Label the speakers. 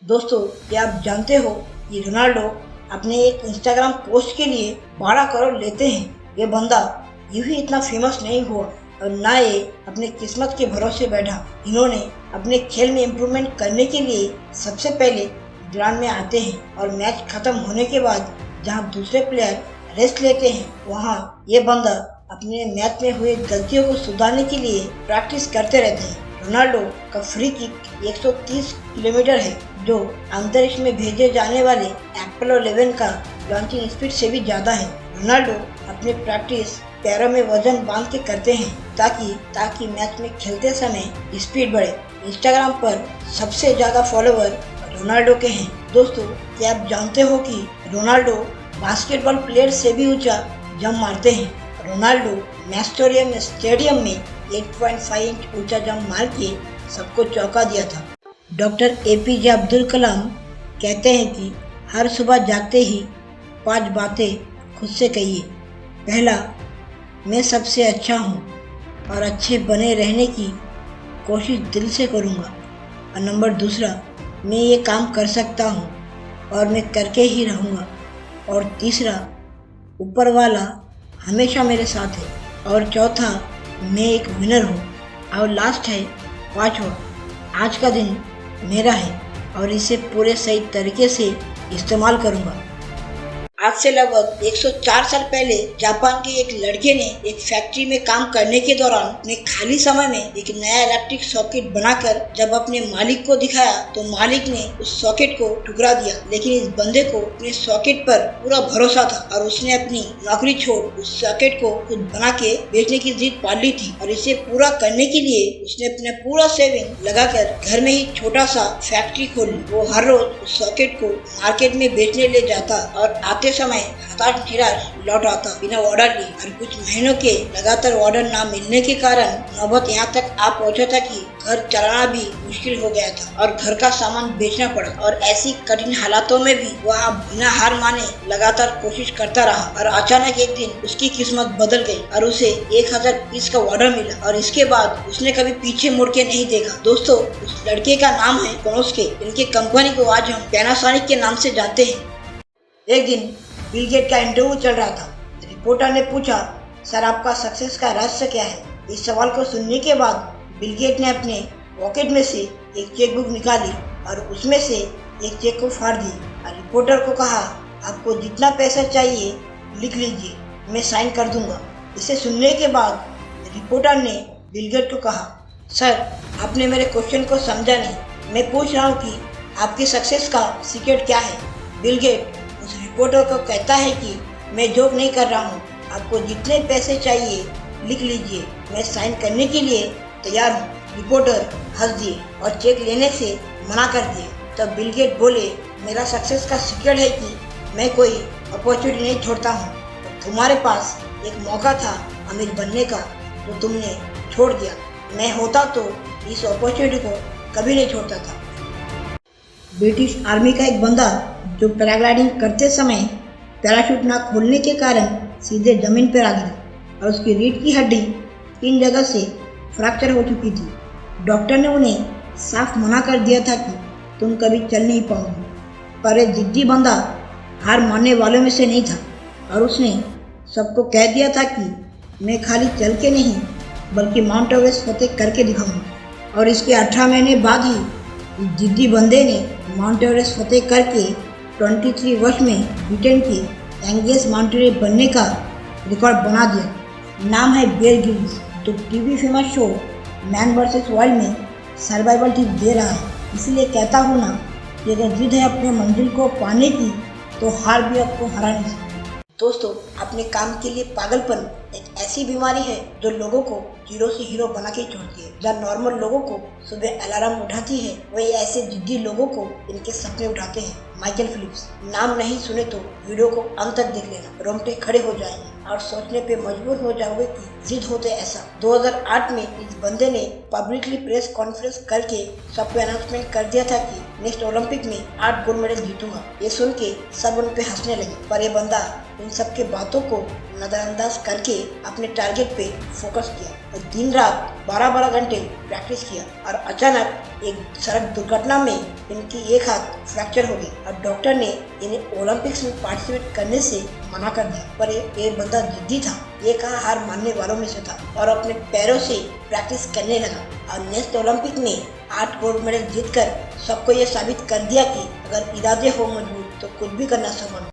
Speaker 1: दोस्तों, क्या आप जानते हो कि रोनाल्डो अपने एक इंस्टाग्राम पोस्ट के लिए 12 करोड़ लेते हैं। ये बंदा यूं ही इतना फेमस नहीं हुआ और ना ये अपने किस्मत के भरोसे बैठा। इन्होंने अपने खेल में इम्प्रूवमेंट करने के लिए सबसे पहले ग्राउंड में आते हैं और मैच खत्म होने के बाद जहां दूसरे प्लेयर रेस्ट लेते हैं, वहां ये बंदा अपने मैच में हुए गलतियों को सुधारने के लिए प्रैक्टिस करते रहते हैं। रोनाल्डो का फ्री किक 130 किलोमीटर है, जो अंतरिक्ष में भेजे जाने वाले अपोलो 11 का लॉन्चिंग स्पीड से भी ज्यादा है। रोनाल्डो अपने प्रैक्टिस पैरों में वजन बांध के करते हैं ताकि मैच में खेलते समय स्पीड बढ़े। इंस्टाग्राम पर सबसे ज्यादा फॉलोवर रोनाल्डो के हैं। दोस्तों, क्या आप जानते हो कि रोनाल्डो बास्केटबॉल प्लेयर से भी ऊंचा जंप मारते हैं। रोनाल्डो मैस्टोरियम स्टेडियम में 8.5 इंच ऊंचा जंप मार के सबको चौंका दिया था। डॉक्टर APJ अब्दुल कलाम कहते हैं कि हर सुबह जागते ही 5 बातें खुद से कहिए। पहला, मैं सबसे अच्छा हूँ और अच्छे बने रहने की कोशिश दिल से करूँगा। और नंबर दूसरा, मैं ये काम कर सकता हूँ और मैं करके ही रहूँगा। और तीसरा, ऊपर वाला हमेशा मेरे साथ है। और चौथा, मैं एक विनर हूँ। और लास्ट है पांचवा, आज का दिन मेरा है और इसे पूरे सही तरीके से इस्तेमाल करूँगा। आज से लगभग 104 साल पहले जापान के एक लड़के ने एक फैक्ट्री में काम करने के दौरान अपने खाली समय में एक नया इलेक्ट्रिक सॉकेट बनाकर जब अपने मालिक को दिखाया तो मालिक ने उस सॉकेट को ठुकरा दिया। लेकिन इस बंदे को अपने सॉकेट पर पूरा भरोसा था और उसने अपनी नौकरी छोड़ उस सॉकेट को खुद बना के बेचने की जिद पाल ली थी। और इसे पूरा करने के लिए उसने अपने पूरा सेविंग लगाकर घर में ही छोटा सा फैक्ट्री खोली। वो हर रोज उस सॉकेट को मार्केट में बेचने ले जाता और आते समय हताश निराश लौट आता बिना ऑर्डर लिए। और कुछ महीनों के लगातार ऑर्डर ना मिलने के कारण नौबत यहाँ तक आ पहुँचा था कि घर चलाना भी मुश्किल हो गया था और घर का सामान बेचना पड़ा। और ऐसी कठिन हालातों में भी वह बिना हार माने लगातार कोशिश करता रहा। और अचानक एक दिन उसकी किस्मत बदल गई और उसे 1000 पीस का ऑर्डर मिला और इसके बाद उसने कभी पीछे मुड़ के नहीं देखा। दोस्तों, उस लड़के का नाम है कोनोस्के। इनके कंपनी को आज हम पैनासोनिक के नाम से जानते हैं। एक दिन बिल गेट का इंटरव्यू चल रहा था। रिपोर्टर ने पूछा, सर आपका सक्सेस का रहस्य क्या है? इस सवाल को सुनने के बाद बिल गेट ने अपने पॉकेट में से एक चेकबुक निकाली और उसमें से एक चेक को फाड़ दी और रिपोर्टर को कहा, आपको जितना पैसा चाहिए लिख लीजिए, मैं साइन कर दूंगा। इसे सुनने के बाद रिपोर्टर ने बिल गेट को कहा, सर आपने मेरे क्वेश्चन को समझा नहीं। मैं पूछ रहा हूँ कि आपकी सक्सेस का सीक्रेट क्या है? बिल गेट उस रिपोर्टर को कहता है कि मैं जोक नहीं कर रहा हूँ, आपको जितने पैसे चाहिए लिख लीजिए, मैं साइन करने के लिए तैयार हूँ। रिपोर्टर हंस दिए और चेक लेने से मना कर दिए। तब बिल गेट बोले, मेरा सक्सेस का सीक्रेट है कि मैं कोई अपॉर्चुनिटी नहीं छोड़ता हूँ। तुम्हारे पास एक मौका था अमीर बनने का जो तुमने छोड़ दिया। मैं होता तो इस अपॉर्चुनिटी को कभी नहीं छोड़ता था। ब्रिटिश आर्मी का एक बंदा जो पैराग्लाइडिंग करते समय पैराशूट ना खोलने के कारण सीधे जमीन पर आ गिरा और उसकी रीढ़ की हड्डी 3 जगह से फ्रैक्चर हो चुकी थी। डॉक्टर ने उन्हें साफ मना कर दिया था कि तुम कभी चल नहीं पाओगे। पर एक जिद्दी बंदा हार मानने वालों में से नहीं था और उसने सबको कह दिया था कि मैं खाली चल के नहीं बल्कि माउंट एवरेस्ट फतेह करके दिखाऊंगा। और इसके 18 महीने बाद ही इस जिद्दी बंदे ने माउंट एवरेस्ट फतेह करके 23 वर्ष में ब्रिटेन के यंगेस्ट माउंटेनियर बनने का रिकॉर्ड बना दिया। नाम है बेयर ग्रिल्स, जो TV famous show man versus wild में सर्वाइवल टिप दे रहा है। इसलिए कहता हूँ ना कि अगर जिद है अपने मंजिल को पाने की तो हार भी आपको हरा नहीं सकती। दोस्तों, अपने काम के लिए पागलपन एक ऐसी बीमारी है जो लोगों को जीरो से हीरो बना के छोड़ती है। जहाँ नॉर्मल लोगों को सुबह अलार्म उठाती है, वही ऐसे जिद्दी लोगों को इनके सपने उठाते हैं। Michael Phelps. नाम नहीं सुने तो वीडियो को अंत तक देख लेना, रोंगटे खड़े हो जाएंगे और सोचने पे मजबूर हो जाओगे कि जिद होते ऐसा। 2008 में इस बंदे ने पब्लिकली प्रेस कॉन्फ्रेंस करके सबको अनाउंसमेंट कर दिया था कि नेक्स्ट ओलंपिक में 8 गोल्ड मेडल जीतूंगा। ये सुन के सब उन पे हंसने लगे, पर ये बंदा इन सब के बातों को नजरअंदाज करके अपने टारगेट पे फोकस किया और दिन रात 12-12 घंटे प्रैक्टिस किया और अचानक एक सड़क दुर्घटना में इनकी एक हाथ फ्रैक्चर हो गई और डॉक्टर ने इन्हें ओलंपिक्स में पार्टिसिपेट करने से मना कर दिया। पर ये बंदा जिद्दी था, ये कहा हार मानने वालों में से था और अपने पैरों से प्रैक्टिस करने लगा और नेक्स्ट ओलंपिक में 8 गोल्ड मेडल जीतकर सबको ये साबित कर दिया कि अगर इरादे हो मजबूत तो कुछ भी करना संभव।